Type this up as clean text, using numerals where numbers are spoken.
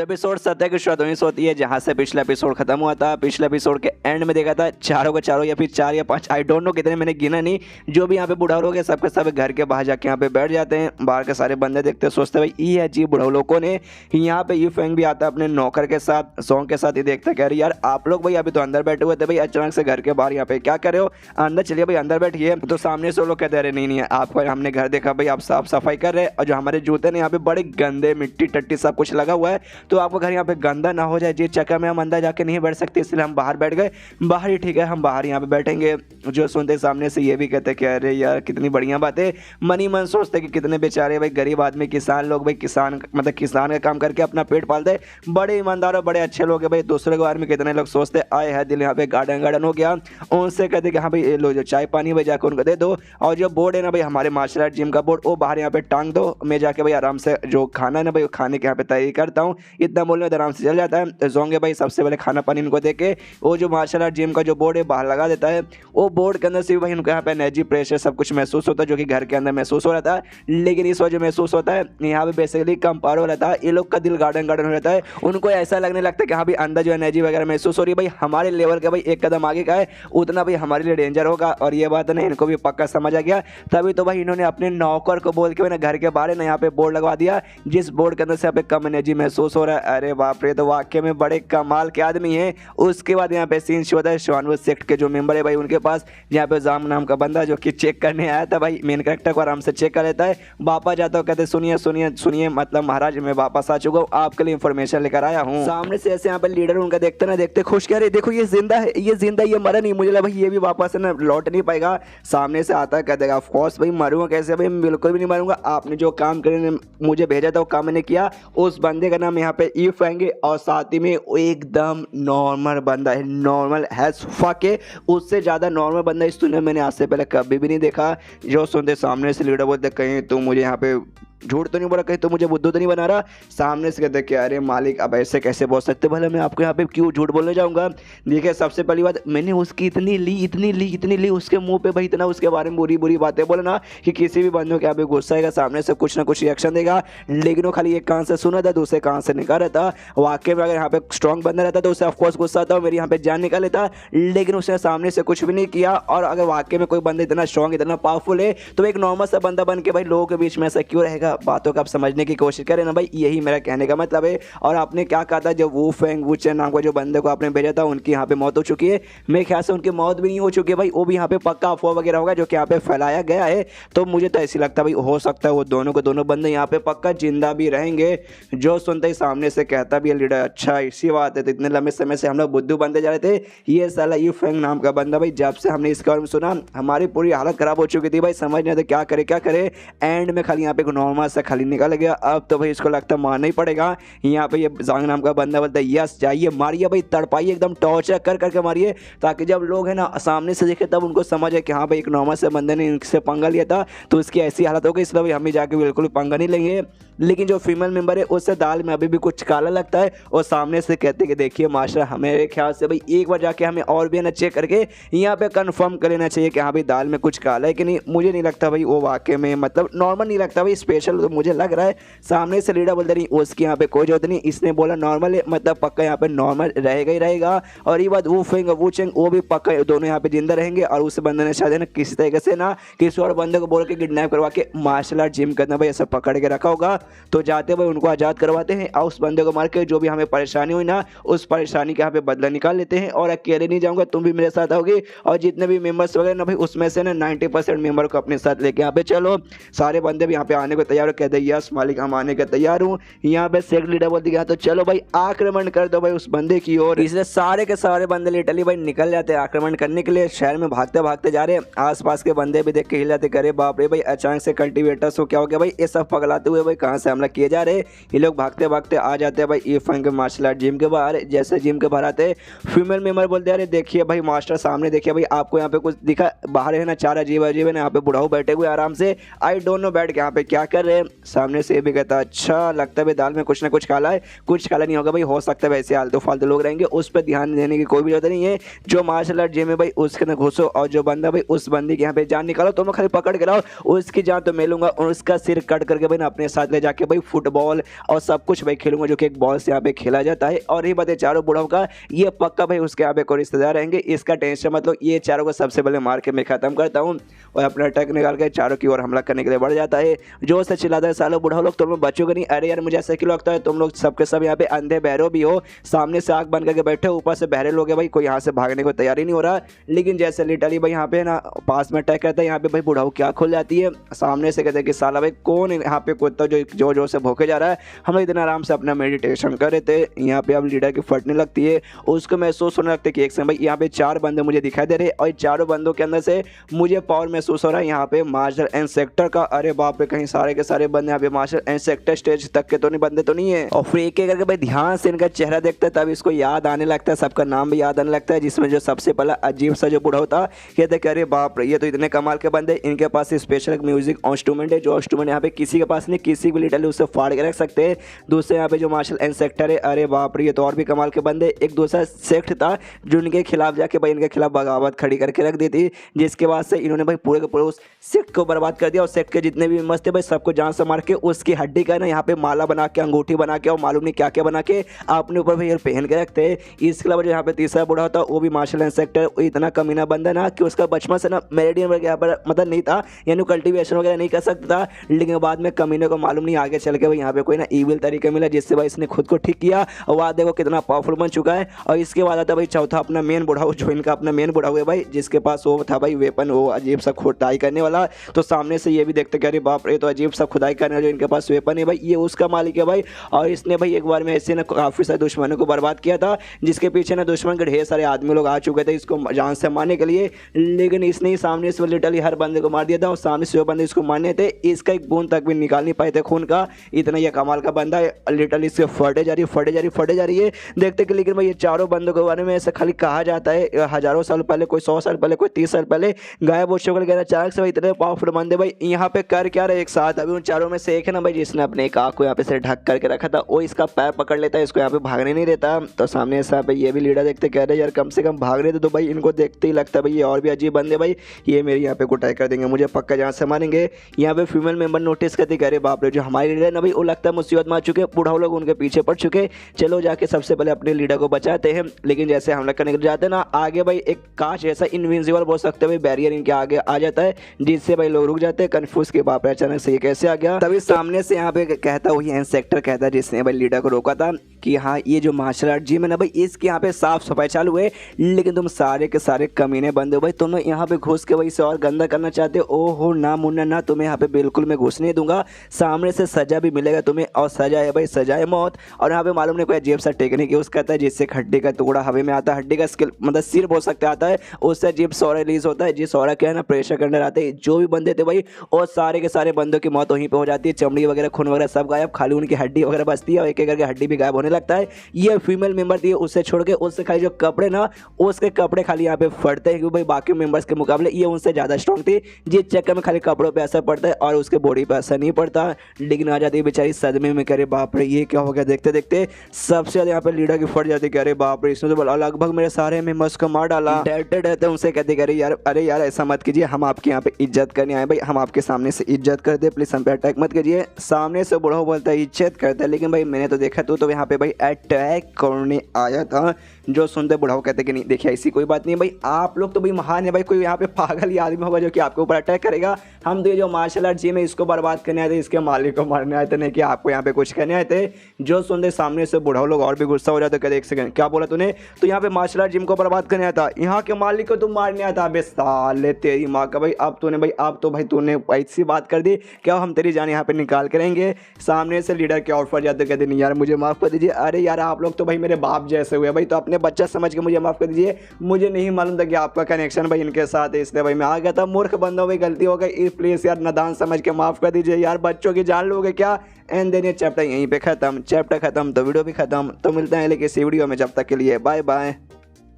तो एपिसोड 17 की शुरुआत वहीं से होती है जहां से पिछला एपिसोड खत्म हुआ था। पिछले एपिसोड के एंड में देखा था चारों के चारों या फिर 4 या 5 आई डोंट नो कितने, मैंने गिना नहीं, जो भी यहाँ पे बुढ़ा लोग हैं सबके सब घर के बाहर जाके यहाँ पे बैठ जाते हैं। बाहर के सारे बंदे देखते हैं, सोचते भाई ये अजीब बुढ़ा लोगों ने। यहाँ पे यू फेंग भी आता है अपने नौकर के साथ, सॉन्ग के साथ। ही देखता कह रही यार आप लोग भाई अभी तो अंदर बैठे हुए थे भाई, अचानक से घर के बाहर यहाँ पे क्या कर रहे हो, अंदर चलिए भाई अंदर बैठिए। तो सामने से वो लोग कहते हैं नहीं नहीं आपको हमने घर देखा भाई, आप साफ सफाई कर रहे हैं और जो हमारे जूते ने यहाँ पे बड़े गंदे मिट्टी टट्टी सब कुछ लगा हुआ है, तो आपका घर यहाँ पे गंदा ना हो जाए जिस चक्कर में हम अंदर जाके नहीं बैठ सकते, इसलिए हम बाहर बैठ गए। बाहर ही ठीक है, हम बाहर यहाँ पे बैठेंगे। जो सुनते सामने से ये भी कहते कि अरे यार कितनी बढ़िया बात है। मन ही मन सोचते कि कितने बेचारे भाई गरीब आदमी, किसान लोग भाई, किसान मतलब किसान का काम करके अपना पेट पालते, बड़े ईमानदार और बड़े अच्छे लोग हैं भाई। दूसरे के बारे में कितने लोग सोचते आए है दिल यहाँ पे गार्डन गार्डन हो गया। उनसे कहते कि हाँ भाई लो जो चाय पानी भाई जाकर उनको दे दो, और जो बोर्ड है ना भाई हमारे मार्शल आर्ट जिम का बोर्ड, वो बाहर यहाँ पे टांग दो, मैं जाके भाई आराम से जो खाना है ना भाई खाने के यहाँ पे तैयारी करता हूँ। इतना बोलने में आराम से चल जाता है। जोंगे भाई सबसे पहले खाना पानी इनको दे के वो जो मार्शल आर्ट जिम का जो बोर्ड है बाहर लगा देता है। वो बोर्ड के अंदर से भाई उनको यहाँ पे एनर्जी प्रेशर सब कुछ महसूस होता है, जो कि घर के अंदर महसूस हो रहा था, लेकिन इस वजह महसूस होता है यहाँ पे बेसिकली कंपार हो रहा था। ये लोग का दिल गार्डन गार्डन हो जाता है, उनको ऐसा लगने लगता है कि हाँ भाई अंदर जो एनर्जी वगैरह महसूस हो रही है भाई हमारे लेवल का भाई एक कदम आगे का है, उतना भाई हमारे लिए डेंजर होगा। और ये बात ना इनको भी पक्का समझ आ गया। तभी तो भाई इन्होंने अपने नौकर को बोल के घर के बाहर ना यहाँ पे बोर्ड लगवा दिया, जिस बोर्ड के अंदर से यहाँ पे कम एनर्जी महसूस हो रहा है। अरे बाप रे, तो वाकई में बड़े कमाल के आदमी हैं। उसके बाद यहाँ पे सीन शो होता है शानवुड सेक्ट के जो मेंबर है भाई उनके पास, यहाँ पे जाम नाम का बंदा जो कि चेक करने आया था भाई, मेन कैरेक्टर को आराम से चेक कर लेता है। वापस जाता हूँ, कहते सुनिए सुनिए सुनिए, मतलब महाराज मैं वापस आ चुका हूँ, आपके लिए इन्फॉर्मेशन लेकर आया हूँ। सामने से ऐसे यहाँ पे लीडर उनका देखते ना देखते खुश कह रहे देखो ये जिंदा है, ये जिंदा, ये मरा नहीं, मुझे लगा भाई ये भी वापस ना लौट नहीं पाएगा। सामने से आता है कह देगा ऑफकोर्स भाई मरूंगा कैसे भाई, बिल्कुल भी नहीं मरूंगा, आपने जो काम करने मुझे भेजा था वो काम मैंने किया। उस बंदे का नाम यहाँ पे यू फेंग है, और साथ ही में एकदम नॉर्मल बंदा है, नॉर्मल हैज फक है, उससे ज़्यादा नॉर्मल बंदा इस दुनिया में मैंने आज से पहले कभी भी नहीं देखा। जो सुनते सामने से लीडर बोलते कहीं तो मुझे यहाँ पे झूठ तो नहीं बोला, कहीं तो मुझे बुद्धू तो नहीं बना रहा। सामने से कहते कि अरे मालिक अब ऐसे कैसे बोल सकते, भले मैं आपको यहाँ पे क्यों झूठ बोलने जाऊँगा। देखिए सबसे पहली बात मैंने उसकी इतनी ली उसके मुंह पे भाई इतना उसके बारे में बुरी बुरी बातें बोले ना कि किसी भी बंदे को यहाँ पे गुस्सा आएगा, सामने से कुछ ना कुछ रिएक्शन देगा, लेकिन वो खाली एक कान से सुना था दूसरे कान से निकाल रहता। वाकई में अगर यहाँ पे स्ट्रॉन्ग बंदा रहता तो उसे ऑफकोर्स गुस्सा आता, मेरी यहाँ पे जान निकाल लेता, लेकिन उसने सामने से कुछ भी नहीं किया। और अगर वाकई में कोई बंदा इतना स्ट्रॉन्ग इतना पावरफुल है तो एक नॉर्मल सा बंदा बन के भाई लोगों के बीच में ऐसा क्यों रहेगा। बातों का आप समझने की कोशिश करें ना भाई, यही मेरा कहने का मतलब है। और आपने क्या कहा था, जब वू फेंग वूचेन नाम का जो बंदे को आपने भेजा था उनकी यहाँ पे मौत हो चुकी है। मेरे ख्याल से उनकी मौत भी नहीं हो चुकी है भाई, वो भी यहाँ पे पक्का अफवाह वगैरह होगा जो कि यहाँ पे फैलाया गया है। तो मुझे तो ऐसी लगता है भाई हो सकता है वो दोनों के दोनों बंदे यहाँ पे पक्का जिंदा भी रहेंगे। जो सुनते ही सामने से कहता भी है लीडर अच्छा इसी बात है, तो इतने लंबे समय से हम लोग बुद्धू बनते जा रहे थे। ये साला यू फेंग नाम का बंदा भाई जब से हमने इसके बारे में सुना हमारी पूरी हालत खराब हो चुकी थी भाई, समझ नहीं आता क्या करे। एंड में खाली यहाँ पे नॉर्मल सा खाली निकल गया। अब तो भाई इसको लगता है मारना ही पड़ेगा। यहाँ पे ये जांग नाम का बंदा बोलता है यस जाइए मारिए भाई, तड़पाइए एकदम टॉर्चर कर करके मारिए, ताकि जब लोग है ना सामने से देखे तब उनको समझ है कि हाँ भाई एक नॉर्मल से बंदे ने इनसे पंगा लिया था तो इसकी ऐसी हालत हो गई, इसलिए भाई हम भी जाके बिल्कुल पंगा नहीं लेंगे। लेकिन जो फीमेल मेंबर है उससे दाल में अभी भी कुछ काला लगता है, और सामने से कहते कि देखिए मास्टर हमें ख्याल से भाई एक बार जाके हमें और भी है ना चेक करके यहाँ पे कंफर्म कर लेना चाहिए कि हाँ भाई दाल में कुछ काला है कि नहीं। मुझे नहीं लगता भाई वो वाकई में मतलब नॉर्मल नहीं लगता भाई, स्पेशल तो मुझे लग रहा है। सामने से लीडर बोलते नहीं उसकी यहाँ पे कोई जरूरत नहीं, इसने बोला नॉर्मल है मतलब पक्का यहाँ पे नॉर्मल रहेगा ही रहेगा। और ये बात वो फेंग वो चेंग वो भी पक्का दोनों यहाँ पे जिंदा रहेंगे। और उस बंदे ने शायद ना किसी तरीके से ना किसी और बंदे को बोल के किडनैप करवा के मार्शल आर्ट जिम करना भाई ऐसा पकड़ के रखा होगा। तो जाते भाई उनको आज़ाद करवाते हैं और उस बंदे को मार के जो भी हमें परेशानी हुई ना उस परेशानी का यहाँ पे बदला निकाल लेते हैं। और अकेले नहीं जाऊँगा, तुम भी मेरे साथ आओगे, और जितने भी मेंबर्स वगैरह ना भाई उसमें से ना 90% मेंबर को अपने साथ लेके यहाँ पे चलो। सारे बंदे भी यहाँ पे आने को तैयार हो, कहते यस मालिक हम आने के तैयार हूँ। यहाँ पे सेक्ट लीडर बोल दिया तो चलो भाई आक्रमण कर दो भाई उस बंदे की ओर। इसलिए सारे के सारे बंदे लिटरली भाई निकल जाते हैं आक्रमण करने के लिए, शहर में भागते भागते जा रहे हैं। आसपास के बंदे भी देख के हिल जाते, करे बाप रे भाई अचानक से कल्टीवेटर्स को क्या हो गया भाई, ये सब पगलाते हुए भाई कहाँ से हमला किए जा रहे। ये लोग भागते भागते आ जाते हैं भाई यू फेंग के मार्शल आर्ट जिम के बाहर। जैसे जिम के बाहर आते फीमेल मेंबर बोलते अरे देखिए भाई मास्टर सामने देखिए भाई आपको यहाँ पे कुछ दिखा, बाहर है ना 4 अजीब है ना, यहाँ पे बुढ़ाऊ बैठे हुए आराम से, आई डोंट नो बैठ के यहाँ पे क्या कर रहे। सामने से ये भी कहता अच्छा लगता है भाई दाल में कुछ ना कुछ काला है, कुछ काला नहीं होगा भाई, हो सकता है वैसे आलतू फालतू लोग रहेंगे, उस पर ध्यान देने की कोई भी जरूरत नहीं है। जो मार्शल आर्ट जिम है भाई उसके अंदर घुसो और जो बंदा भाई उस बंदी के यहाँ पे जान निकालो, तो मैं खाली पकड़ के लाओ, उसकी जान तो मैं लूंगा और उसका सिर कट करके भाई अपने साथ ले जाके भाई फुटबॉल और सब कुछ भाई खेलूंगा, जो कि एक बॉल से यहाँ पे खेला जाता है। और ये बात है चारों बुढ़ाओं का, ये पक्का भाई उसके यहाँ पे कोई रिश्तेदार रहेंगे, इसका टेंशन मतलब ये चारों को सबसे पहले मार के मैं खत्म करता हूँ और अपना अटैक निकाल के चारों की ओर हमला करने के लिए बढ़ जाता है। जो से चिल्लाता है सालों बुढ़ाओ लोग, तुम लोग बच्चों नहीं, अरे यार मुझे ऐसा क्यों लगता है तुम लोग सबके सब यहाँ पे अंधे बहरो भी हो, सामने से आग बन करके बैठे हो, ऊपर से बहरे लोग हैं भाई, कोई यहाँ से भागने को तैयारी नहीं हो रहा। लेकिन जैसे लिटरली भाई यहाँ पे ना पास में अटैक करता है, यहाँ पे भाई बुढ़ाऊ क्या खुल जाती है, सामने से कहते हैं कि साला भाई कौन यहाँ पे कुत्ता जो जोर जोर से भौंके जा रहा है, हम लोग इतना आराम से अपना मेडिटेशन कर रहे थे, यहाँ पे अब लीडर की फटने लगती है, उसको महसूस होने लगता है कि एक समय भाई यहाँ पे 4 बंदे मुझे दिखाई दे रहे हैं और चारों बंदों के अंदर से मुझे पावर महसूस हो रहा है यहाँ पे मार्शल एंड सेक्टर का। अरे बाप रे, कहीं सारे के सारे बंदे यहाँ पे मार्शल एंड सेक्टर स्टेज तक के तो नहीं बंदे तो नहीं है। और फिर एक एक करके भाई ध्यान से इनका चेहरा देखता है, तब इसको याद आने लगता है, सबका नाम भी याद आने लगता है, जिसमें जो सबसे पहला अजीब सा जो बूढ़ा होता कहते कि अरे बाप रे, ये तो इतने कमाल के बंदे, इनके पास स्पेशल म्यूजिक इंस्ट्रूमेंट है, जो इंस्ट्रूमेंट यहाँ पे किसी के पास नहीं, किसी भी लिटरली उससे फाड़ के रख सकते हैं। दूसरे यहाँ पे जो मार्शल एंड सेक्टर है, अरे बाप रे, ये तो और भी कमाल के बंदे। एक दूसरा सेक्ट था जो इनके खिलाफ जाके भाई इनके खिलाफ बगावत खड़ी करके रख दी थी, जिसके बाद से इन्होंने भाई पूरे के पूरे उस सेक्ट को बर्बाद कर दिया और सेक्ट के जितने भी मस्त थे भाई सबको जान से मार के उसकी हड्डी का ना यहाँ पे माला बना के, अंगूठी बना के और मालूम नहीं क्या क्या बना के अपने ऊपर भाई पहन के रखते हैं। इसके अलावा जो यहाँ पे तीसरा बूढ़ा होता वो भी मार्शल एंड सेक्टर, इतना कमीना बंदा ना कि उसका बचपन से ना मेरिडियन वगैरह यहाँ पर मतलब नहीं था, यानी कल्टीवेशन वगैरह नहीं कर सकता था, लेकिन बाद में कमीने को मालूम नहीं आगे चल के भाई यहाँ पे कोई ना ईविल तरीका मिला, जिससे भाई इसने खुद को ठीक किया और वह देखो कितना पावरफुल बन चुका है। और इसके बाद आता भाई चौथा अपना मेन बुढ़ाऊ, जो इनका अपना मेन बुढ़ाऊ है भाई, जिसके पास वो था भाई वेपन, वो अजीब सा खुदाई करने वाला। तो सामने से ये भी देखते कि अरे बाप रे, तो अजीब सा खुदाई करने वाला जो इनके पास वेपन है भाई, ये उसका मालिक है भाई। और इसने भाई एक बार में ऐसे ना काफ़ी सारे दुश्मनों को बर्बाद किया था, जिसके पीछे ना दुश्मन के ढेर सारे आदमी लोग आ चुके थे इसको जान से मारने के लिए, लेकिन इसने ही सामने से लिटरली हर बंदे को मार दिया था और सामने से जो बंदे इसको मारने थे इसका एक बूंद तक भी निकाल नहीं पाए थे खून का, इतना यह कमाल का बंदा है। लिटरली इससे फटे जा रही है, फटे जा रही है, फटे जा रही है देखते कि। लेकिन भाई ये चारों बंदों के बारे में ऐसा खाली कहा जाता है, हजारों साल पहले, कोई 100 साल पहले, कोई 30 साल पहले गायब हो चुके, लेकिन अचानक से भाई इतने पावरफुल बंदे भाई यहाँ पे कर क्या रहे एक साथ। अभी उन चारों में से एक है ना भाई जिसने अपने एक आँख को यहाँ पे से ढक करके रखा था, वो इसका पैर पकड़ लेता है, इसको यहाँ पे भागने नहीं देता। तो सामने से भाई ये भी लीडर देखते कह रहे यार कम से कम भाग रहे थे, तो भाई इनको देखते ही लगता है भाई ये और भी अजीब बंदे भाई, ये मेरी यहाँ पे कुटाई कर देंगे, मुझे पक्का जहाँ से मारेंगे। यहाँ पे फीमेल मेंबर नोटिस करते कह रहे बाप रे, जो हमारे लीडर ना भाई वो लगता है मुसीबत में आ चुके, बूढ़ा लोग उनके पीछे पड़ चुके, चलो जाके सबसे पहले अपने लीडर को बचाते हैं। लेकिन जैसे हमला करने जाते हैं ना आगे भाई एक कांच ऐसा इनविजिबल बोल सकते हैं भाई बैरियर इनके आगे आ जाता है, जिससे भाई लोग रुक जाते हैं कंफ्यूज के बाप रे अचानक से ये कैसे आ गया। तभी सामने से यहाँ पे कहता वही इंस्पेक्टर कहता है जिसने भाई लीडर को रोका था कि हाँ ये जो मार्शल आर्ट जिम है ना भाई इसके यहाँ पे साफ सफाई चालू है, लेकिन तुम सारे के सारे कमीने बंद हो भाई, तुम यहाँ पे घुस के वही से और गंदा करना चाहते हो, ओहो ना मुन्ना ना, तुम्हें यहाँ पे बिल्कुल मैं घुस नहीं दूंगा, सामने से सजा भी मिलेगा तुम्हें, और सजा है भाई सजा है मौत। और यहाँ पे मालूम नहीं कोई अजीब सा टेक्निक यूज करता है जिससे हड्डी का टुकड़ा हवा में आता है, हड्डी का स्किल मतलब सिर बोल सकते आता है, उससे अजीब सौरा रिलीज होता है, जिस सौरा क्या है ना प्रेशर के अंदर आते हैं जो भी बंदे थे भाई, और सारे के सारे बंदों की मौत वहीं पे हो जाती है, चमड़ी वगैरह खून वगैरह सब गायब, खाली उनकी हड्डी वगैरह बचती है और एक एक करके हड्डी भी गायब होने लगता है। ये फीमेल मेंबर थी, उससे छोड़ के उससे खाली जो कपड़े ना उसके कपड़े खाली यहाँ पे फटते हैं, क्योंकि भाई बाकी मेंबर्स के मुकाबले ये उनसे ज़्यादा स्ट्रॉन्ग थी, जिस चक्कर में खाली कपड़ों पे असर पड़ता है और उसके बॉडी पे असर नहीं पड़ता। लेकिन आ जाती है बेचारी सदमे में, करे बाप रे ये क्या हो गया, देखते देखते सबसे ज़्यादा यहाँ पे लीडर की फट जाती है, कह रहे बाप रे इसने तो लगभग मेरे सारे मेंबर्स को मार डाला। डरते डरते उनसे कहते कह रहे यार अरे यार ऐसा मत कीजिए, हम आपके यहाँ पे इज्जत करने आए भाई, हम आपके सामने से इज्जत कर दे, प्लीज़ हम पे अटैक मत कीजिए। सामने से बूढ़ा बोलता है इज्जत करता है, लेकिन भाई मैंने तो देखा तो यहाँ पे भाई अटैक करने आया था। जो सुनते बुढ़ाओ कहते कि नहीं देखिए ऐसी कोई बात नहीं है भाई, आप लोग तो भाई महान है भाई, कोई यहाँ पे पागल ही आदमी होगा जो कि आपके ऊपर अटैक करेगा, हम तो ये जो मार्शल आर्ट जिम है इसको बर्बाद करने आए थे, इसके मालिक को मारने आए थे, नहीं कि आपको यहाँ पे कुछ करने आए थे। जो सुनते सामने से बुढ़ाओ लोग और भी गुस्सा हो जाते, कहते एक सेकंड क्या बोला तूने, तो यहाँ पे मार्शल आर्ट जिम को बर्बाद करने आया था, यहाँ के मालिक को तुम मारने आया था, अबे साले तेरी माँ का भाई, अब तूने भाई अब तो भाई तूने ऐसी बात कर दी, क्या हम तेरी जान यहाँ पे निकाल करेंगे। सामने से लीडर के ऑफर जाते कहते नहीं यार मुझे माफ़ कर दीजिए, अरे यार आप लोग तो भाई मेरे बाप जैसे हुए भाई, तो अपने बच्चा समझ के मुझे माफ़ कर दीजिए, मुझे नहीं मालूम था कि आपका कनेक्शन भाई इनके साथ है, इसलिए भाई मैं आ गया था, मूर्ख बंदो भाई गलती हो गई, प्लीज़ यार नादान समझ के माफ़ कर दीजिए यार, बच्चों की जान लोगे क्या। एंड देन ये चैप्टर यहीं पे ख़त्म, चैप्टर ख़त्म तो वीडियो भी ख़त्म। तो मिलते हैं किसी वीडियो में, जब तक के लिए बाय बाय।